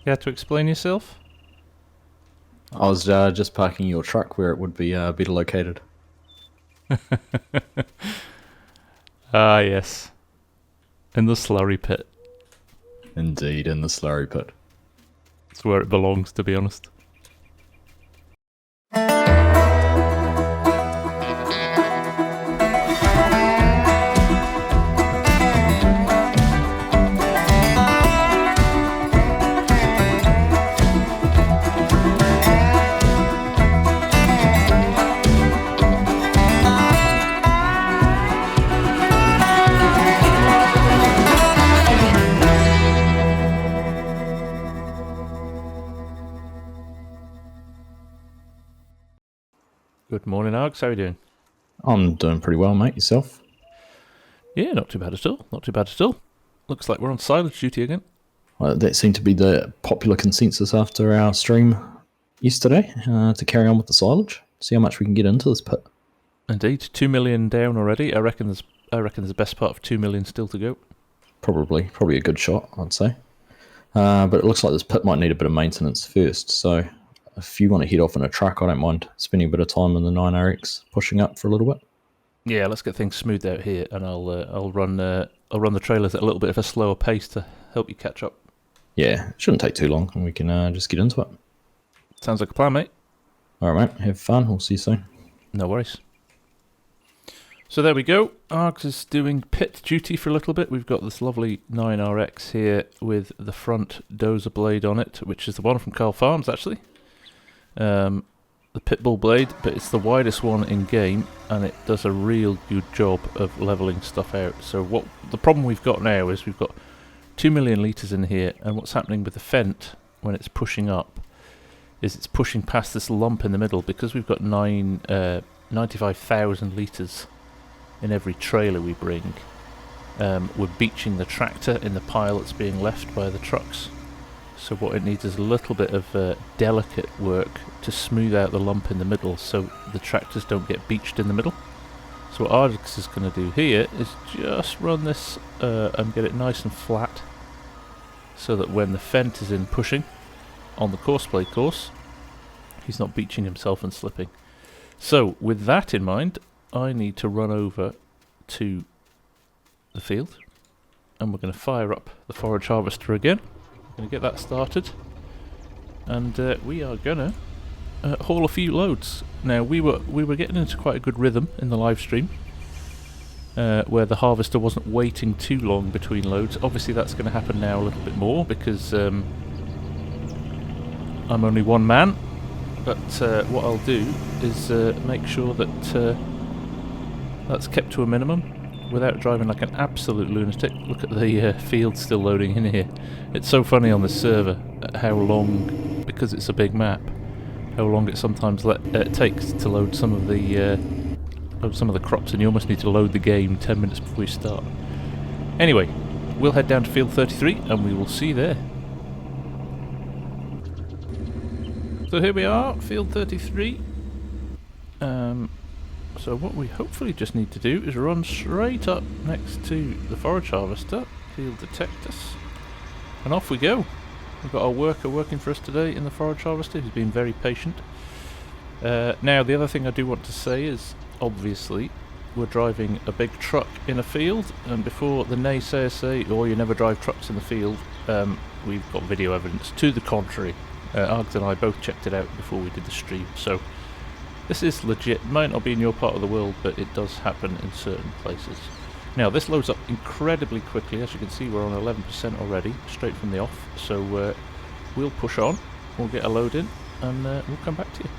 You had to explain yourself? I was just parking your truck where it would be better located. Ah, yes. In the slurry pit. Indeed, in the slurry pit. It's where it belongs, to be honest. Good morning, Args. How are you doing? I'm doing pretty well, mate. Yourself? Yeah, not too bad at all. Not too bad at all. Looks like we're on silage duty again. Well, that seemed to be the popular consensus after our stream yesterday, to carry on with the silage. See how much we can get into this pit. Indeed, 2 million down already. I reckon there's the best part of 2 million still to go. Probably a good shot, I'd say. But it looks like this pit might need a bit of maintenance first. So if you want to head off in a truck, I don't mind spending a bit of time in the 9RX, pushing up for a little bit. Yeah, let's get things smoothed out here, and I'll run the trailers at a little bit of a slower pace to help you catch up. Yeah, it shouldn't take too long, and we can just get into it. Sounds like a plan, mate. All right, mate. Have fun. We'll see you soon. No worries. So there we go. Args is doing pit duty for a little bit. We've got this lovely 9RX here with the front dozer blade on it, which is the one from Carl Farms, actually. The Pitbull blade, but it's the widest one in game, and it does a real good job of leveling stuff out. So what the problem we've got now is we've got 2 million litres in here, and what's happening with the Fendt when it's pushing up is it's pushing past this lump in the middle because we've got 95,000 litres in every trailer we bring. We're beaching the tractor in the pile that's being left by the trucks. So what it needs is a little bit of delicate work to smooth out the lump in the middle so the tractors don't get beached in the middle. So what Args is going to do here is just run this and get it nice and flat so that when the Fendt is in pushing on the course blade course, he's not beaching himself and slipping. So with that in mind, I need to run over to the field and we're going to fire up the forage harvester again. Going to get that started, and we are gonna haul a few loads. Now we were getting into quite a good rhythm in the live stream, where the harvester wasn't waiting too long between loads. Obviously that's going to happen now a little bit more because I'm only one man. But what I'll do is make sure that that's kept to a minimum without driving like an absolute lunatic. Look at the field still loading in here. It's so funny on this server how long, because it's a big map, how long it sometimes takes to load some of the crops, and you almost need to load the game 10 minutes before you start. Anyway, we'll head down to field 33 and we will see you there. So here we are, field 33. So what we hopefully just need to do is run straight up next to the forage harvester, he'll detect us, and off we go. We've got our worker working for us today in the forage harvester, who's been very patient. Now the other thing I do want to say is, obviously, we're driving a big truck in a field, and before the naysayers say, oh, you never drive trucks in the field, we've got video evidence to the contrary. Args and I both checked it out before we did the stream, so this is legit. Might not be in your part of the world, but it does happen in certain places. Now this loads up incredibly quickly. As you can see, we're on 11% already, straight from the off. So we'll push on, we'll get a load in, and we'll come back to you.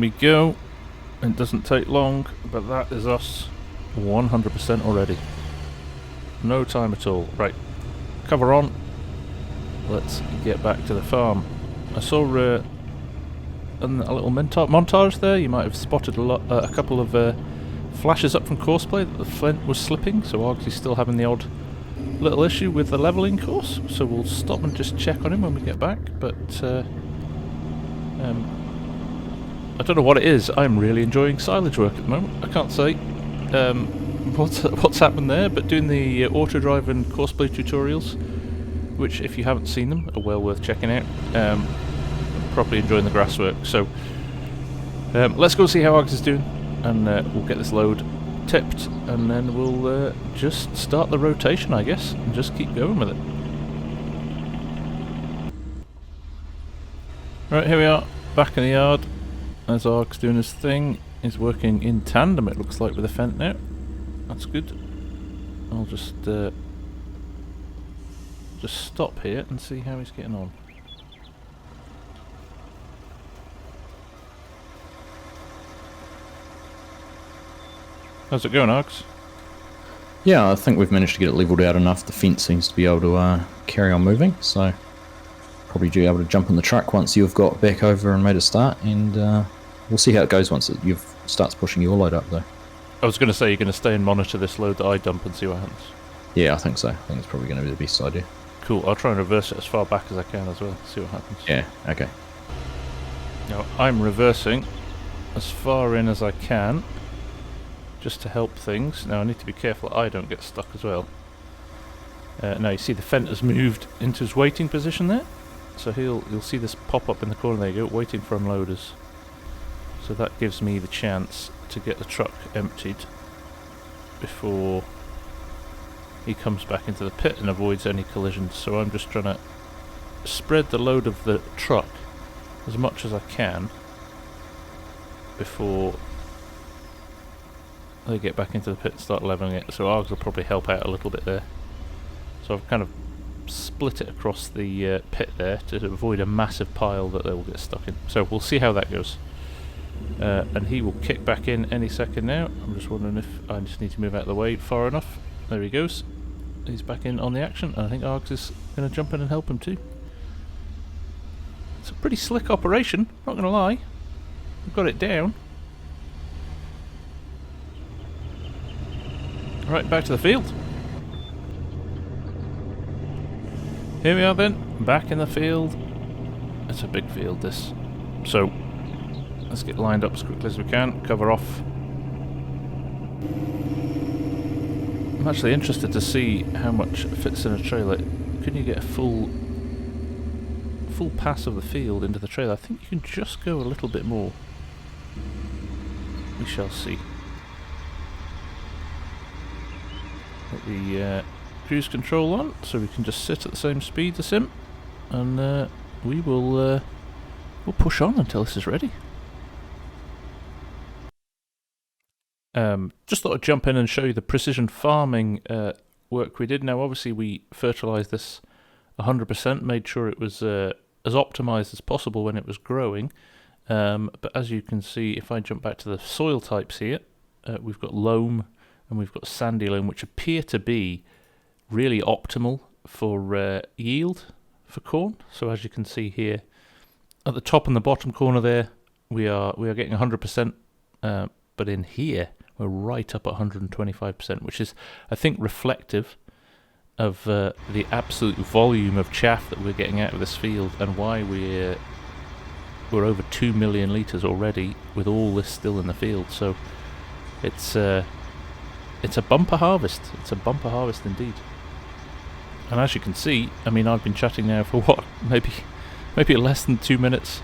we go. It doesn't take long, but that is us 100% already. No time at all. Right, cover on. Let's get back to the farm. I saw a little montage there. You might have spotted a couple of flashes up from Courseplay that the flint was slipping, so Argsy's still having the odd little issue with the levelling course, so we'll stop and just check on him when we get back, but I don't know what it is. I'm really enjoying silage work at the moment. I can't say what's happened there, but doing the Autodrive and Courseplay tutorials, which if you haven't seen them are well worth checking out. Properly enjoying the grass work, so let's go see how Args is doing, and we'll get this load tipped, and then we'll just start the rotation, I guess, and just keep going with it. Right, here we are, back in the yard, as Args doing his thing. He's working in tandem, it looks like, with the Fent now. That's good. I'll just stop here and see how he's getting on. How's it going, Args? Yeah, I think we've managed to get it levelled out enough. The fence seems to be able to carry on moving, so probably be able to jump in the truck once you've got back over and made a start, and we'll see how it goes once it starts pushing your load up, though. I was going to say, you're going to stay and monitor this load that I dump and see what happens. Yeah, I think so. I think it's probably going to be the best idea. Cool, I'll try and reverse it as far back as I can as well, see what happens. Yeah, okay. Now, I'm reversing as far in as I can, just to help things. Now I need to be careful that I don't get stuck as well. Now you see the Fent has moved into his waiting position there, so you'll see this pop up in the corner. There you go, waiting for unloaders. So that gives me the chance to get the truck emptied before he comes back into the pit and avoids any collisions. So I'm just trying to spread the load of the truck as much as I can before they get back into the pit and start levelling it. So Args will probably help out a little bit there. So I've kind of split it across the pit there to avoid a massive pile that they will get stuck in. So we'll see how that goes. And he will kick back in any second now. I'm just wondering if I just need to move out of the way far enough. There he goes. He's back in on the action, and I think Args is going to jump in and help him too. It's a pretty slick operation, not going to lie. We've got it down. Right, back to the field. Here we are then, back in the field. It's a big field, this. So, let's get lined up as quickly as we can, cover off. I'm actually interested to see how much fits in a trailer. Can you get a full pass of the field into the trailer? I think you can just go a little bit more. We shall see. Put the cruise control on, so we can just sit at the same speed as him, and we'll push on until this is ready. Just thought I'd jump in and show you the precision farming work we did. Now, obviously, we fertilised this 100%, made sure it was as optimised as possible when it was growing. But as you can see, if I jump back to the soil types here, we've got loam and we've got sandy loam, which appear to be really optimal for yield for corn. So as you can see here, at the top and the bottom corner there, we are getting 100%, but in here we're right up at 125%, which is, I think, reflective of the absolute volume of chaff that we're getting out of this field, and why we're over 2 million litres already with all this still in the field. So it's a bumper harvest. It's a bumper harvest indeed. And as you can see, I mean, I've been chatting now for what, maybe less than 2 minutes,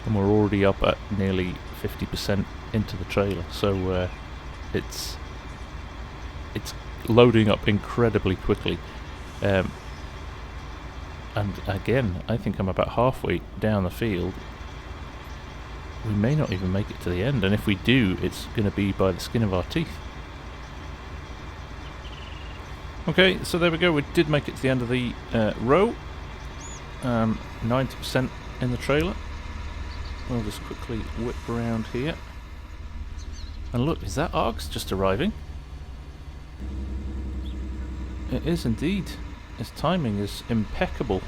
and we're already up at nearly 50% into the trailer. So it's loading up incredibly quickly. And again, I think I'm about halfway down the field. We may not even make it to the end, and if we do, it's going to be by the skin of our teeth. Okay, so there we go. We did make it to the end of the row. 90% in the trailer. we'll just quickly whip around here. And look, is that Args just arriving? It is indeed. His timing is impeccable.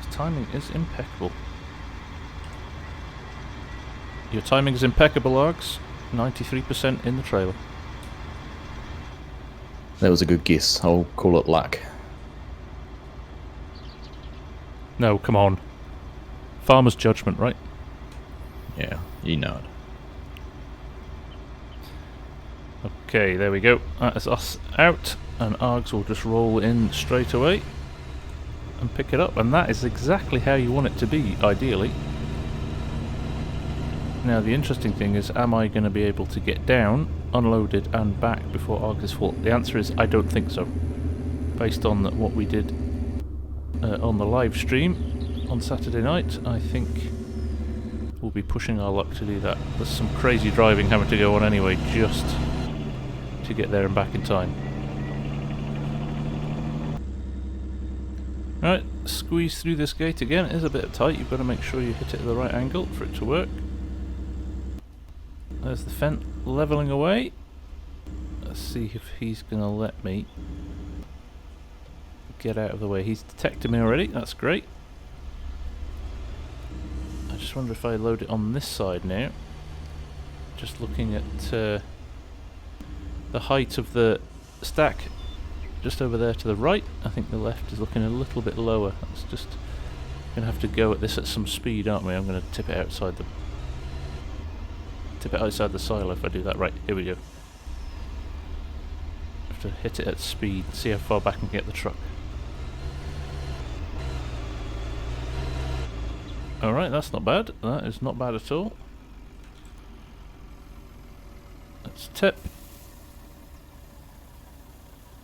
His timing is impeccable. Your timing is impeccable, Args. 93% in the trailer. That was a good guess. I'll call it luck. No, come on. Farmer's judgment, right? Yeah, you know it. Okay, there we go. That is us out, and Args will just roll in straight away and pick it up, and that is exactly how you want it to be, ideally. Now the interesting thing is, am I going to be able to get down, unloaded and back before Args is full? The answer is I don't think so. Based on what we did on the live stream on Saturday night, I think we'll be pushing our luck to do that. There's some crazy driving having to go on anyway, just to get there and back in time. Right, squeeze through this gate again. It is a bit tight, you've got to make sure you hit it at the right angle for it to work. There's the Fent levelling away. Let's see if he's going to let me get out of the way. He's detected me already, that's great. I just wonder if I load it on this side now. Just looking at the height of the stack just over there to the right. I think the left is looking a little bit lower. That's just going to have to go at this at some speed, aren't we? I'm going to tip it outside the silo if I do that. Right, here we go. Have to hit it at speed, see how far back I can get the truck. Alright, that's not bad. That is not bad at all. Let's tip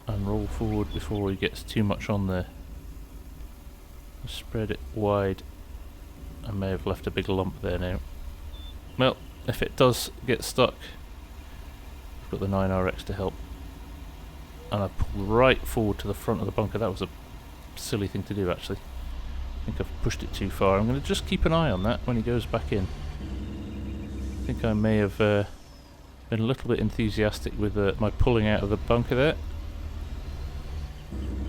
and roll forward before he gets too much on there. Spread it wide. I may have left a big lump there now. Well, if it does get stuck, I've got the 9RX to help. And I pull right forward to the front of the bunker. That was a silly thing to do, actually. I think I've pushed it too far. I'm going to just keep an eye on that when he goes back in. I think I may have been a little bit enthusiastic with my pulling out of the bunker there.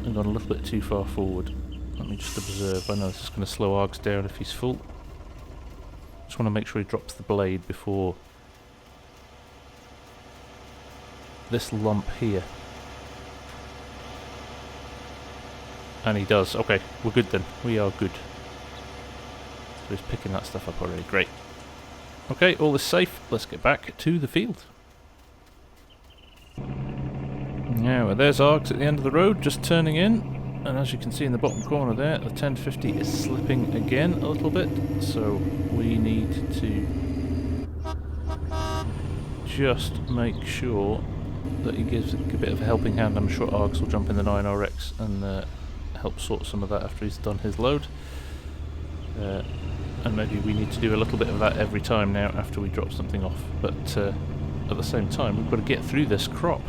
And gone a little bit too far forward. Let me just observe. I know this is going to slow Args down if he's full. Just want to make sure he drops the blade before this lump here. And he does. Okay, we're good then. We are good. So he's picking that stuff up already. Great. Okay, all is safe. Let's get back to the field. Now, there's Args at the end of the road, just turning in. And as you can see in the bottom corner there, the 1050 is slipping again a little bit. So we need to just make sure that he gives a bit of a helping hand. I'm sure Args will jump in the 9RX and help sort some of that after he's done his load. And maybe we need to do a little bit of that every time now after we drop something off. But at the same time, we've got to get through this crop.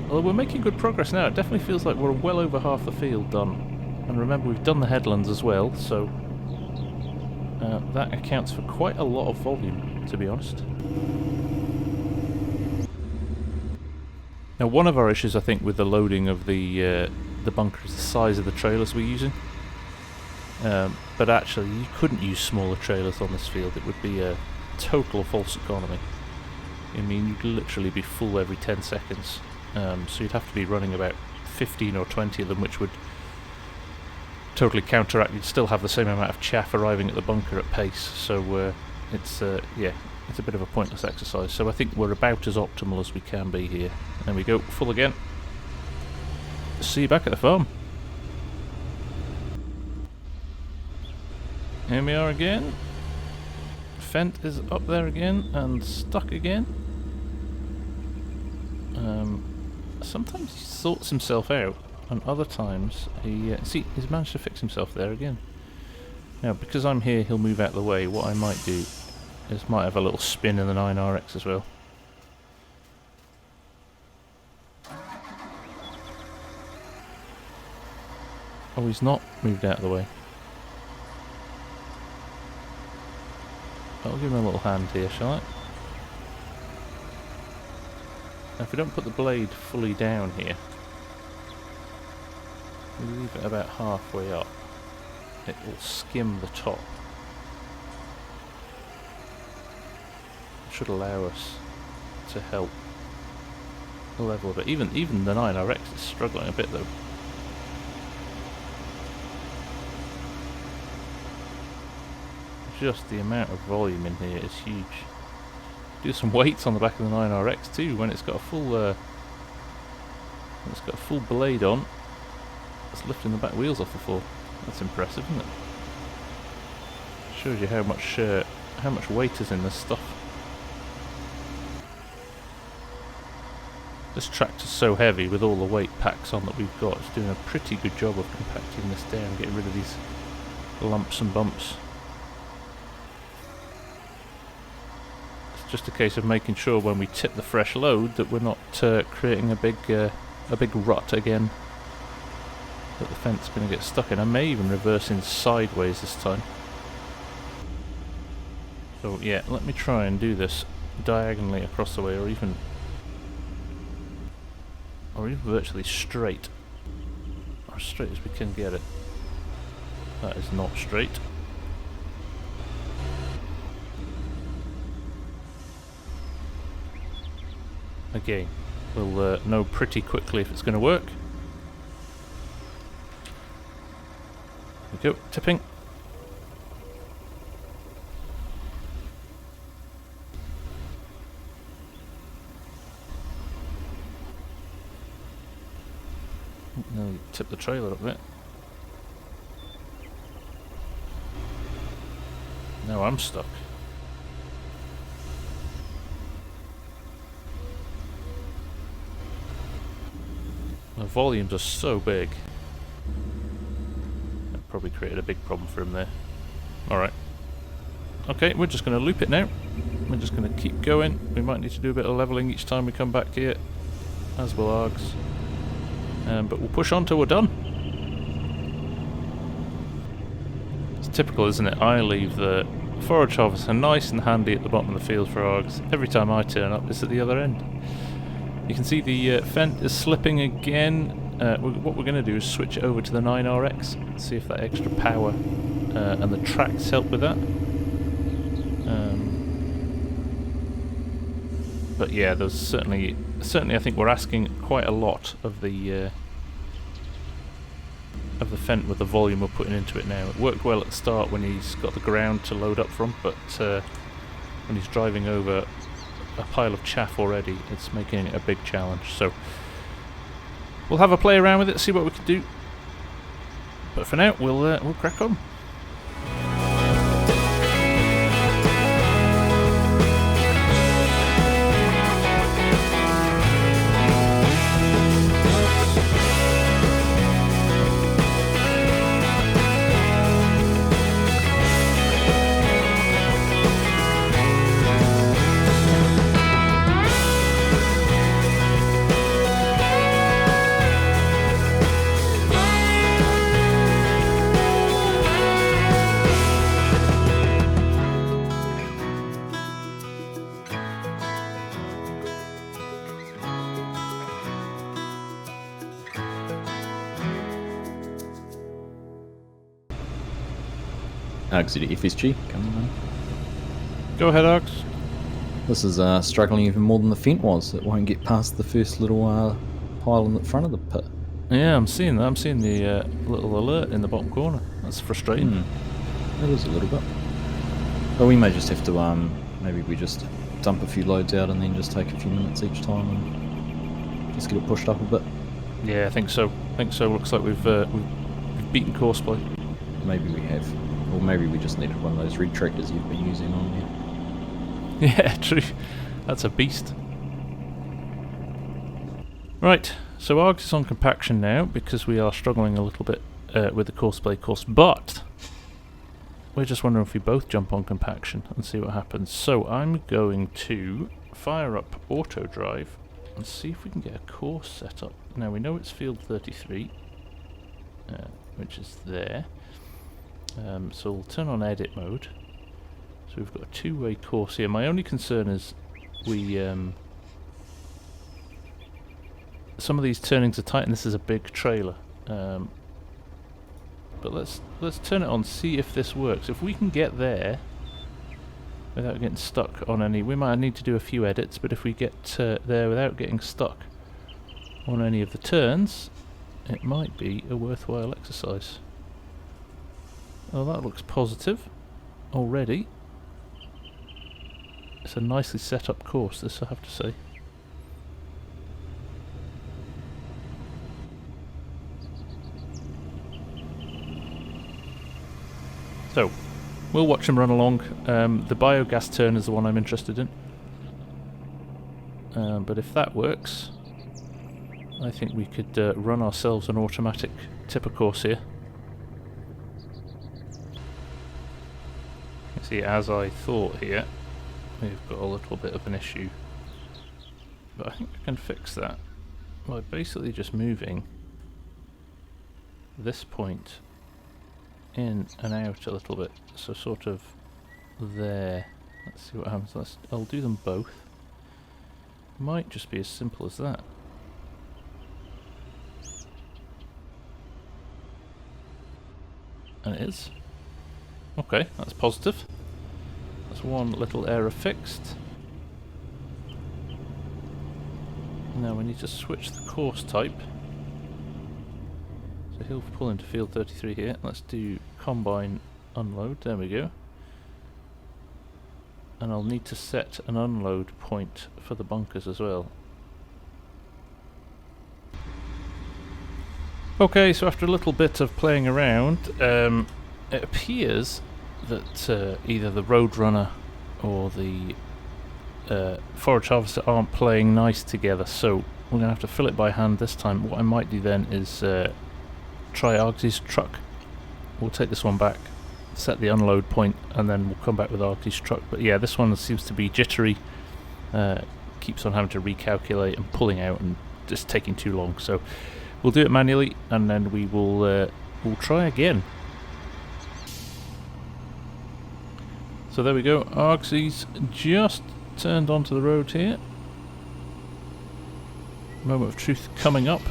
Although we're making good progress now, it definitely feels like we're well over half the field done. And remember, we've done the headlands as well, so that accounts for quite a lot of volume, to be honest. Now, one of our issues, I think, with the loading of the bunker is the size of the trailers we're using. But actually, you couldn't use smaller trailers on this field. It would be a total false economy. I mean, you'd literally be full every 10 seconds. So you'd have to be running about 15 or 20 of them, which would totally counteract. You'd still have the same amount of chaff arriving at the bunker at pace. So it's yeah, it's a bit of a pointless exercise. So I think we're about as optimal as we can be here. There we go, full again. See you back at the farm. Here we are again. Fent is up there again and stuck again. Sometimes he sorts himself out, and other times he see, he's managed to fix himself there again. Now, because I'm here, he'll move out of the way. What I might do is might have a little spin in the 9RX as well. Oh, he's not moved out of the way. I'll give him a little hand here, shall I? Now, if we don't put the blade fully down here, we leave it about halfway up, it will skim the top. It should allow us to help level a bit. Even the 9RX is struggling a bit though. Just the amount of volume in here is huge. Do some weights on the back of the 9RX too when it's got a full blade on. It's lifting the back wheels off the floor. That's impressive, isn't it? Shows you how much weight is in this stuff. This tractor's so heavy with all the weight packs on that we've got. It's doing a pretty good job of compacting this down, getting rid of these lumps and bumps. It's just a case of making sure when we tip the fresh load that we're not creating a big rut again that the fence is going to get stuck in. I may even reverse in sideways this time. So yeah, let me try and do this diagonally across the way, or even virtually straight. Or as straight as we can get it. That is not straight. Again, we'll know pretty quickly if it's going to work. There we go, tipping. Now you tip the trailer up a bit. Now I'm stuck. The volumes are so big. That probably created a big problem for him there. Alright. Okay, we're just going to loop it now. We're just going to keep going. We might need to do a bit of levelling each time we come back here, as will Args. But we'll push on till we're done. It's typical, isn't it? I leave the forage harvester nice and handy at the bottom of the field for Args. Every time I turn up, it's at the other end. You can see the fent is slipping again. What we're going to do is switch it over to the 9RX, see if that extra power and the tracks help with that. But yeah, there's certainly I think we're asking quite a lot of the fent with the volume we're putting into it now. It worked well at the start when he's got the ground to load up from, but when he's driving over a pile of chaff already, it's making it a big challenge. So we'll have a play around with it, see what we can do. But for now, we'll crack on. Argsy to FSG, come on. Go ahead, Args. This is struggling even more than the fent was. It won't get past the first little pile in the front of the pit. Yeah, I'm seeing that. I'm seeing the little alert in the bottom corner. That's frustrating. It is a little bit. But we may just have to, maybe we just dump a few loads out and then just take a few minutes each time and just get it pushed up a bit. Yeah, I think so. Looks like we've beaten Courseplay. Maybe we have. Or maybe we just needed one of those red tractors you've been using on here. Yeah, true. That's a beast. Right, so Args is on compaction now because we are struggling a little bit with the Courseplay course, but we're just wondering if we both jump on compaction and see what happens. So I'm going to fire up Autodrive and see if we can get a course set up. Now we know it's field 33. which is there. So we'll turn on edit mode. So we've got a two-way course here. My only concern is we some of these turnings are tight, and this is a big trailer. But let's turn it on, see if this works. If we can get there without getting stuck on any, we might need to do a few edits, but if we get there without getting stuck on any of the turns, it might be a worthwhile exercise. Oh, that looks positive already. It's a nicely set up course, this I have to say. So, we'll watch him run along. The biogas turn is the one I'm interested in. But if that works, I think we could run ourselves an automatic tipper course here. You see, as I thought here, we've got a little bit of an issue. But I think I can fix that by basically just moving this point in and out a little bit, so sort of there. Let's see what happens. I'll do them both. Might just be as simple as that. And it is. Okay, that's positive. That's one little error fixed. Now we need to switch the course type. So he'll pull into field 33 here. Let's do combine unload. There we go. And I'll need to set an unload point for the bunkers as well. Okay, so after a little bit of playing around, it appears that either the Roadrunner or the forage harvester aren't playing nice together, so we're going to have to fill it by hand this time. What I might do then is try Argsy's truck. We'll take this one back, set the unload point, and then we'll come back with Argsy's truck. But yeah, this one seems to be jittery, keeps on having to recalculate and pulling out and just taking too long. So we'll do it manually, and then we will we'll try again. So there we go, Argsy's just turned onto the road here. Moment of truth coming up.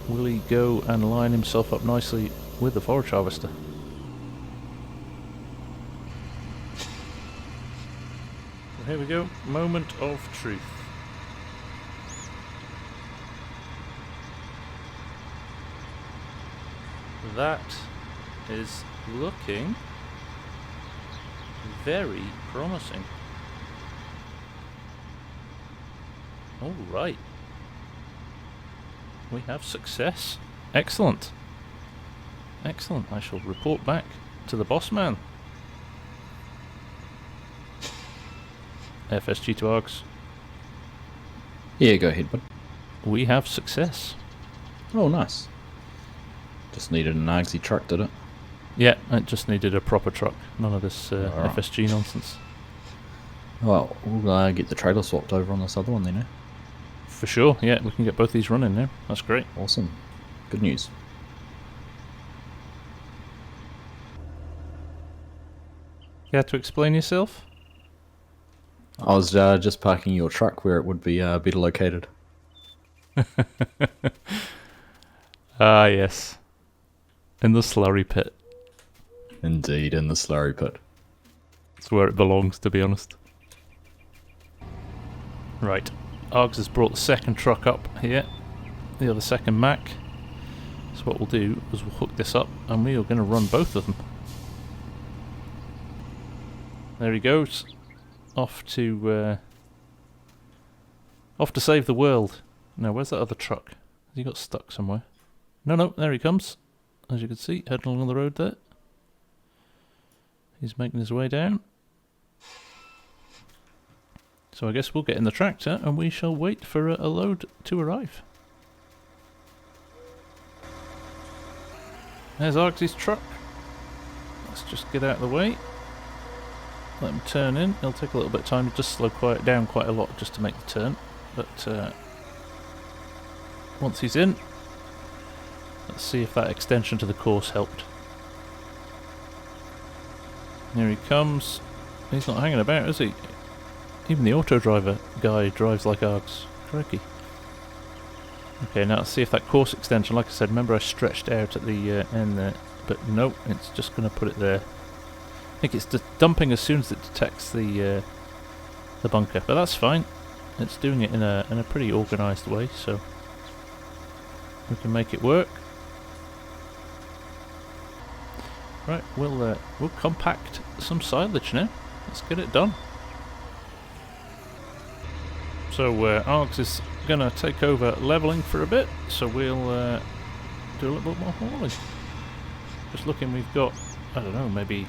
Will he go and line himself up nicely with the forage harvester? So here we go, moment of truth. That is looking very promising. All right. We have success. Excellent. Excellent. I shall report back to the boss man. FSG to Args. Yeah, go ahead, bud. We have success. Oh, nice. Just needed an Argsy truck, did it? Yeah, it just needed a proper truck. None of this Alright. FSG nonsense. Well, we'll get the trailer swapped over on this other one then, eh? For sure, yeah, we can get both these running now. That's great. Awesome. Good news. You had to explain yourself? I was just parking your truck where it would be better located. Ah, yes. In the slurry pit. Indeed, in the slurry pit. It's where it belongs, to be honest. Right. Args has brought the second truck up here. The other second Mac. So what we'll do is we'll hook this up and we are going to run both of them. There he goes. Off to save the world. Now, where's that other truck? Has he got stuck somewhere? No, there he comes. As you can see, heading along the road there. He's making his way down. So I guess we'll get in the tractor and we shall wait for a load to arrive. There's Argsy's truck. Let's just get out of the way. Let him turn in. It'll take a little bit of time to just slow down quite a lot just to make the turn. But once he's in, Let's see if that extension to the course helped. Here he comes. He's not hanging about, is he? Even the Autodriver guy drives like Args. Crikey. Okay, now let's see if that course extension, like I said, remember I stretched out at the end there, but no, it's just going to put it there. I think it's dumping as soon as it detects the bunker, but that's fine. It's doing it in a pretty organised way, so we can make it work. Right, we'll compact some silage now. Let's get it done. So Args is going to take over levelling for a bit, so we'll do a little bit more hauling. Just looking, we've got, I don't know, maybe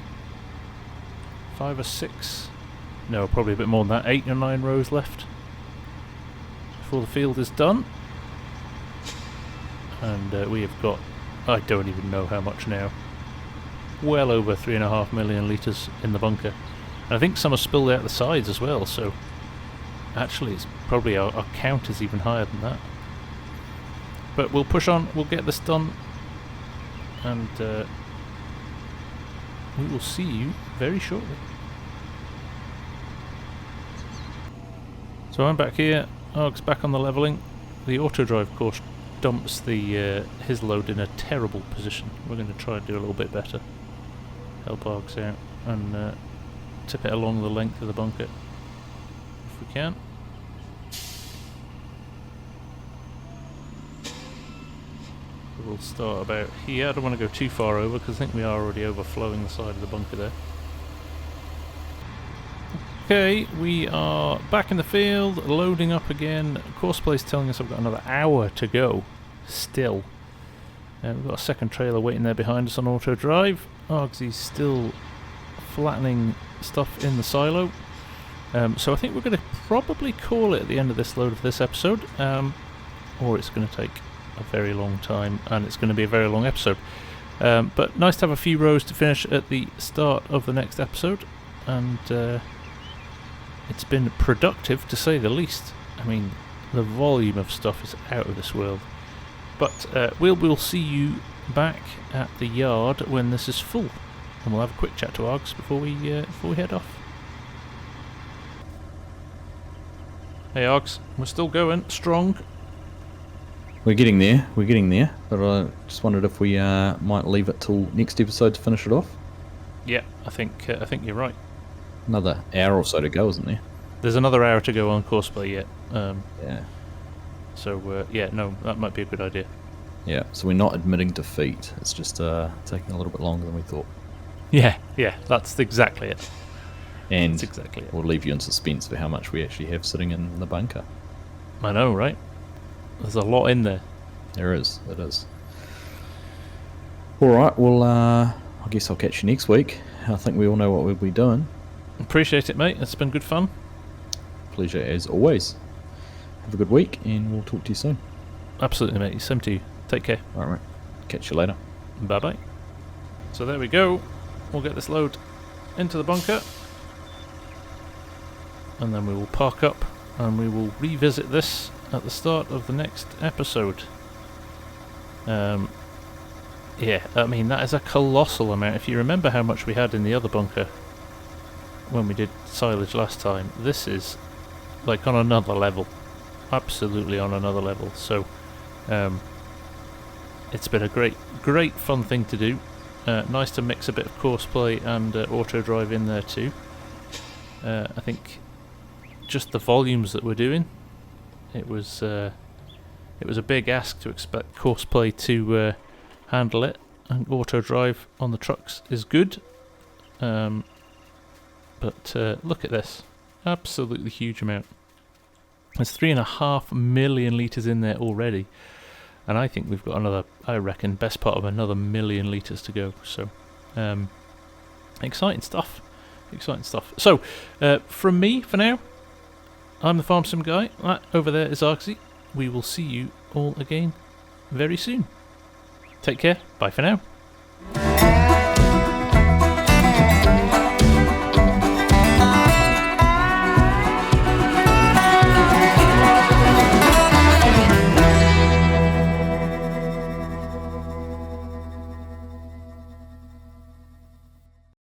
5 or 6, no, probably a bit more than that, 8 or 9 rows left before the field is done. And we have got, I don't even know how much now, well over 3.5 million litres in the bunker. And I think some are spilled out the sides as well, so actually it's probably our count is even higher than that. But we'll push on, we'll get this done, and we will see you very shortly. So I'm back here, Arg's back on the levelling. The Autodrive course dumps the his load in a terrible position. We're going to try and do a little bit better. Help Args out and tip it along the length of the bunker if we can. We'll start about here. I don't want to go too far over because I think we are already overflowing the side of the bunker there. Okay, we are back in the field, loading up again. Courseplay's telling us I've got another hour to go still. We've got a second trailer waiting there behind us on Autodrive. Argsy's still flattening stuff in the silo. So I think we're going to probably call it at the end of this load of this episode, or it's going to take a very long time and it's going to be a very long episode. But nice to have a few rows to finish at the start of the next episode, and it's been productive to say the least. I mean, the volume of stuff is out of this world. But we'll see you back at the yard when this is full, and we'll have a quick chat to Args before we head off. Hey Args, we're still going strong. We're getting there, but I just wondered if we might leave it till next episode to finish it off. Yeah, I think you're right. Another hour or so to go, isn't there? There's another hour to go on Courseplay yet. Yeah. So, yeah, no, that might be a good idea. Yeah, so we're not admitting defeat. It's just taking a little bit longer than we thought. Yeah, that's exactly it. And that's exactly it. We'll leave you in suspense for how much we actually have sitting in the bunker. I know, right? There's a lot in there. There is, it is. Alright, well, I guess I'll catch you next week. I think we all know what we'll be doing. Appreciate it, mate. It's been good fun. Pleasure as always. Have a good week, and we'll talk to you soon. Absolutely, mate. Same to you. Take care. Alright, catch you later. Bye-bye. So there we go. We'll get this load into the bunker, and then we will park up, and we will revisit this at the start of the next episode. Yeah, I mean, that is a colossal amount. If you remember how much we had in the other bunker when we did silage last time, this is like on another level. Absolutely on another level. So it's been a great fun thing to do. Nice to mix a bit of Courseplay and Autodrive in there too. I think just the volumes that we're doing, it was a big ask to expect Courseplay to handle it, and Autodrive on the trucks is good. But look at this, absolutely huge amount. There's 3.5 million litres in there already, and I think we've got another, I reckon, best part of another 1 million litres to go. So exciting stuff, exciting stuff. So from me for now, I'm the Farm Sim guy. That over there is Argsy. We will see you all again very soon. Take care. Bye for now.